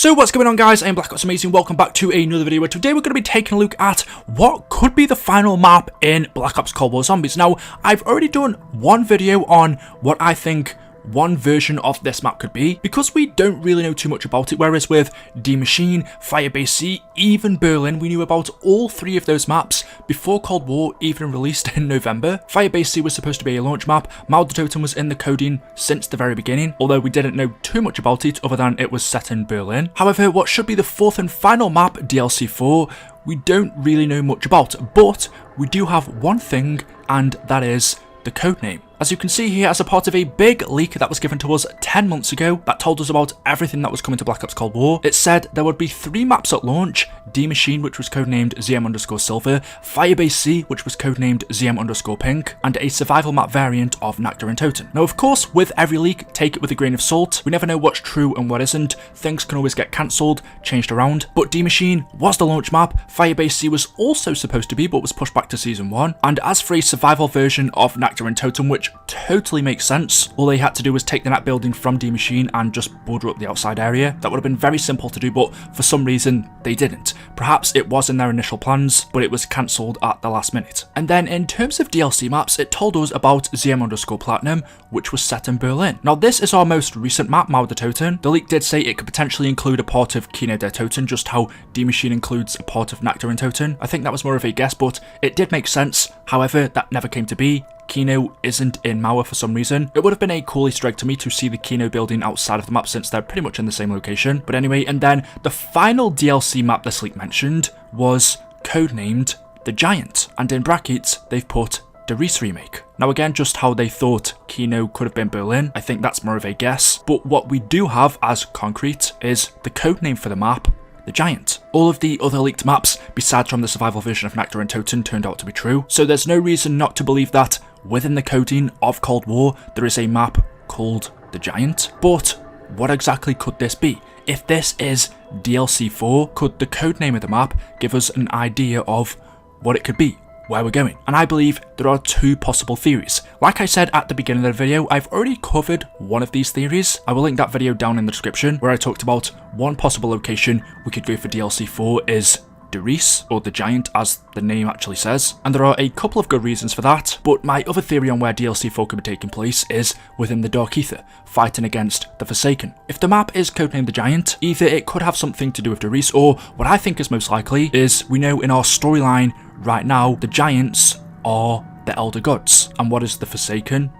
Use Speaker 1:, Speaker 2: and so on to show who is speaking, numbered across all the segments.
Speaker 1: So what's going on, guys? I'm Black Ops Amazing. Welcome back to another video where today we're going to be taking a look at what could be the final map in Black Ops Cold War Zombies. Now, I've already done one video on what I think one version of this map could be, because we don't really know too much about it, whereas with Die Maschine, Firebase C, even Berlin, we knew about all three of those maps before Cold War even released in November. Firebase C was supposed to be a launch map, Mal der Toten was in the coding since the very beginning, although we didn't know too much about it other than it was set in Berlin. However, what should be the fourth and final map, DLC 4, we don't really know much about, but we do have one thing, and that is the codename. As you can see here, as a part of a big leak that was given to us 10 months ago that told us about everything that was coming to Black Ops Cold War, it said there would be 3 maps at launch: Die Maschine, which was codenamed ZM_Silver, Firebase C, which was codenamed ZM_Pink, and a survival map variant of Nacht der Toten. Now, of course, with every leak, take it with a grain of salt. We never know what's true and what isn't. Things can always get cancelled, changed around. But Die Maschine was the launch map, Firebase C was also supposed to be, but was pushed back to Season 1. And as for a survival version of Nacht der Toten, which totally makes sense. All they had to do was take the NAT building from Die Maschine and just border up the outside area. That would have been very simple to do, but for some reason they didn't. Perhaps it was in their initial plans, but it was cancelled at the last minute. And then in terms of DLC maps, it told us about ZM_Platinum, which was set in Berlin. Now, this is our most recent map, Mal der Toten. The leak did say it could potentially include a part of Kino der Toten, just how Die Maschine includes a part of Nacht der Toten. I think that was more of a guess, but it did make sense. However, that never came to be. Kino isn't in Mauer for some reason. It would have been a cool Easter egg to me to see the Kino building outside of the map, since they're pretty much in the same location. But anyway, and then the final DLC map this leak mentioned was codenamed The Giant, and in brackets they've put Der Riese Remake. Now again, just how they thought Kino could have been Berlin, I think that's more of a guess. But what we do have as concrete is the codename for the map, The Giant. All of the other leaked maps, besides from the survival version of Nacht der Toten, turned out to be true, so there's no reason not to believe that within the coding of Cold War there is a map called The Giant. But what exactly could this be? If this is DLC 4, could the codename of the map give us an idea of what it could be, where we're going? And I believe there are 2 possible theories. Like I said at the beginning of the video, I've already covered one of these theories. I will link that video down in the description, where I talked about one possible location we could go for DLC 4 is Der Riese, or The Giant as the name actually says, and there are a couple of good reasons for that. But my other theory on where DLC 4 could be taking place is within the Dark Aether, fighting against the Forsaken. If the map is codenamed The Giant, either it could have something to do with Der Riese, or what I think is most likely is, we know in our storyline right now, the Giants are the Elder Gods, and what is the Forsaken?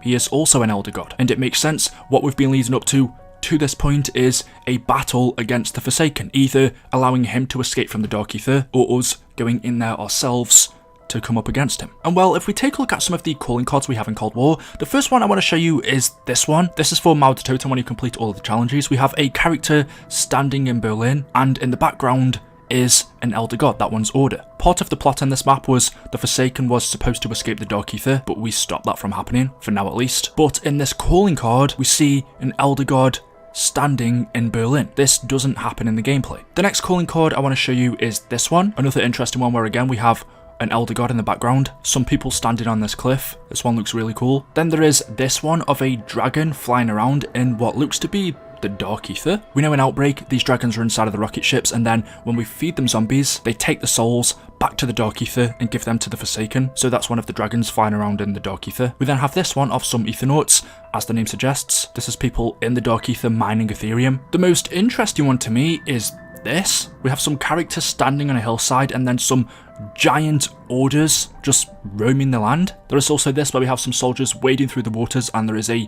Speaker 1: He is also an Elder God, and it makes sense. What we've been leading up to this point is a battle against the Forsaken, either allowing him to escape from the Dark Aether, or us going in there ourselves to come up against him. And well, if we take a look at some of the calling cards we have in Cold War, the first one I want to show you is this one. This is for Mal der Toten when you complete all of the challenges. We have a character standing in Berlin, and in the background is an Elder God. That one's Order. Part of the plot in this map was the Forsaken was supposed to escape the Dark Aether, but we stopped that from happening, for now at least. But in this calling card, we see an Elder God standing in Berlin. This doesn't happen in the gameplay. The next calling card I want to show you is this one. Another interesting one where again we have an Elder God in the background, some people standing on this cliff. This one looks really cool. Then there is this one of a dragon flying around in what looks to be the Dark Aether. We know in Outbreak these dragons are inside of the rocket ships, and then when we feed them zombies, they take the souls back to the Dark Aether and give them to the Forsaken. So that's one of the dragons flying around in the Dark Aether. We then have this one of some Aethernauts. As the name suggests, this is people in the Dark Aether mining Ethereum. The most interesting one to me is this. We have some characters standing on a hillside, and then some giant orders just roaming the land. There is also this where we have some soldiers wading through the waters, and there is a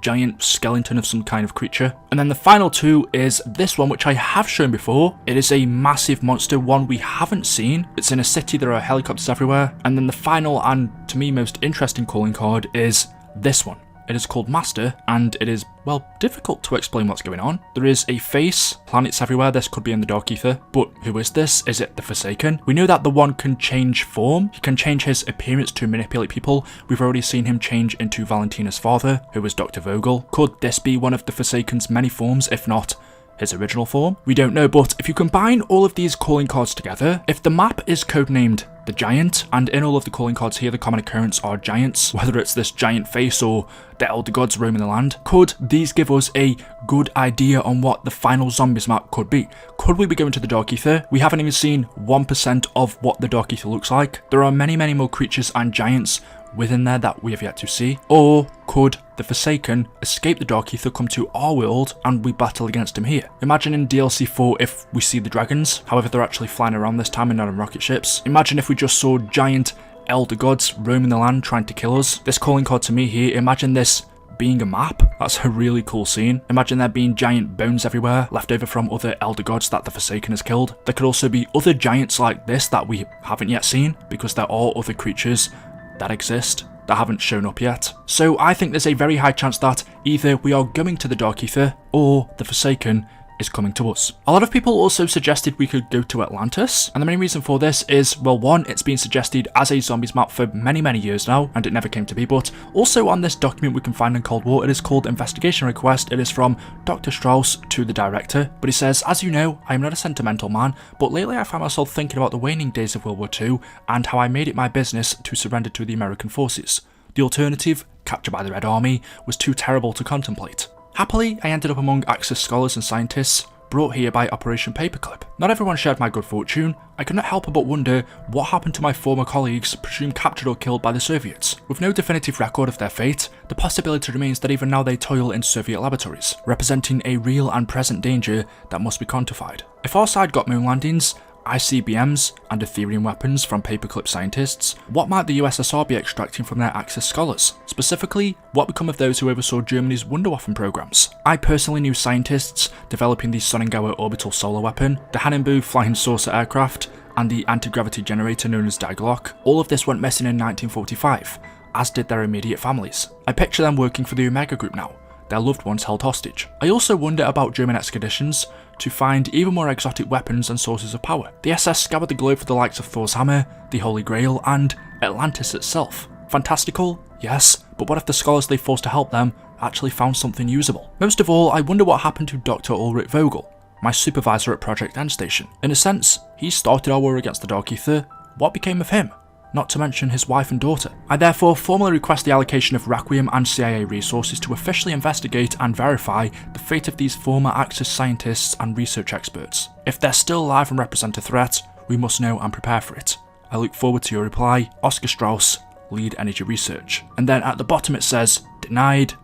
Speaker 1: giant skeleton of some kind of creature. And then the final 2 is this one, which I have shown before. It is a massive monster, one we haven't seen. It's in a city, there are helicopters everywhere. And then the final, and to me most interesting calling card is this one. It is called Master, and it is, well, difficult to explain what's going on. There is a face, planets everywhere. This could be in the Dark Aether, but who is this? Is it the Forsaken? We know that the one can change form. He can change his appearance to manipulate people. We've already seen him change into Valentina's father, who was Dr. Vogel. Could this be one of the Forsaken's many forms, if not his original form? We don't know, but if you combine all of these calling cards together, if the map is codenamed the Giant, and in all of the calling cards here the common occurrence are giants, whether it's this giant face or the elder gods roaming the land, could these give us a good idea on what the final zombies map could be? Could we be going to the Dark Ether? We haven't even seen 1% of what the Dark Ether looks like. There are many more creatures and giants within there that we have yet to see. Or could the Forsaken escape the Dark Ether, come to our world, and we battle against him here? Imagine in DLC 4 if we see the dragons, however they're actually flying around this time and not on rocket ships. Imagine if we just saw giant elder gods roaming the land trying to kill us. This calling card to me here, imagine this being a map. That's a really cool scene. Imagine there being giant bones everywhere, left over from other elder gods that the Forsaken has killed. There could also be other giants like this that we haven't yet seen, because there are other creatures that exist that haven't shown up yet. So I think there's a very high chance that either we are going to the Dark Ether or the Forsaken is coming to us. A lot of people also suggested we could go to Atlantis, and the main reason for this is, well, one, it's been suggested as a zombies map for many years now, and it never came to be, but also on this document we can find in Cold War, it is called Investigation Request. It is from Dr. Strauss to the director, but he says, as you know, I am not a sentimental man, but lately I found myself thinking about the waning days of World War II, and how I made it my business to surrender to the American forces. The alternative, capture by the Red Army, was too terrible to contemplate. Happily, I ended up among Axis scholars and scientists, brought here by Operation Paperclip. Not everyone shared my good fortune. I could not help but wonder what happened to my former colleagues, presumed captured or killed by the Soviets. With no definitive record of their fate, the possibility remains that even now they toil in Soviet laboratories, representing a real and present danger that must be quantified. If our side got moon landings, ICBMs, and Ethereum weapons from Paperclip scientists, what might the USSR be extracting from their Axis scholars? Specifically, what become of those who oversaw Germany's Wunderwaffen programs? I personally knew scientists developing the Sonnengaue orbital solar weapon, the Hannenbu flying saucer aircraft, and the anti-gravity generator known as Die Glocke. All of this went missing in 1945, as did their immediate families. I picture them working for the Omega Group now, their loved ones held hostage. I also wonder about German expeditions to find even more exotic weapons and sources of power. The SS scoured the globe for the likes of Thor's hammer, the Holy Grail, and Atlantis itself. Fantastical? Yes, but what if the scholars they forced to help them actually found something usable? Most of all, I wonder what happened to Dr. Ulrich Vogel, my supervisor at Project Endstation. In a sense, he started our war against the Dark Ether. What became of him? Not to mention his wife and daughter. I therefore formally request the allocation of Requiem and CIA resources to officially investigate and verify the fate of these former Axis scientists and research experts. If they're still alive and represent a threat, we must know and prepare for it. I look forward to your reply, Oscar Strauss, Lead Energy Research. And then at the bottom it says, denied,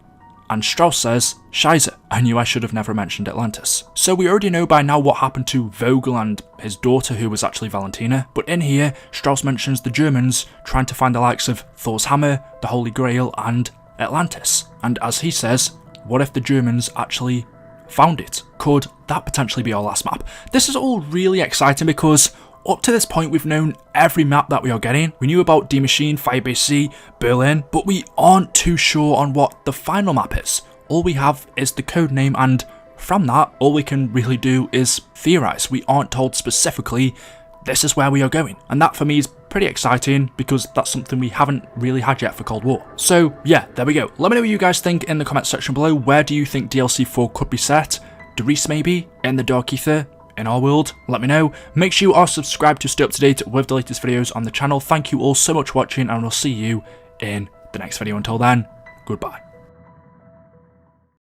Speaker 1: and Strauss says, Scheiße, I knew I should have never mentioned Atlantis. So we already know by now what happened to Vogel and his daughter, who was actually Valentina, but in here, Strauss mentions the Germans trying to find the likes of Thor's hammer, the Holy Grail, and Atlantis. And as he says, what if the Germans actually found it? Could that potentially be our last map? This is all really exciting because up to this point, we've known every map that we are getting. We knew about Die Maschine, Firebase C, Berlin, but we aren't too sure on what the final map is. All we have is the code name, and from that, all we can really do is theorize. We aren't told specifically, this is where we are going. And that for me is pretty exciting because that's something we haven't really had yet for Cold War. So yeah, there we go. Let me know what you guys think in the comment section below. Where do you think DLC 4 could be set? Derice maybe? In the Dark Ether? In our world? Let me know. Make sure you are subscribed to stay up to date with the latest videos on the channel. Thank you all so much for watching, and I'll see you in the next video. Until then, goodbye.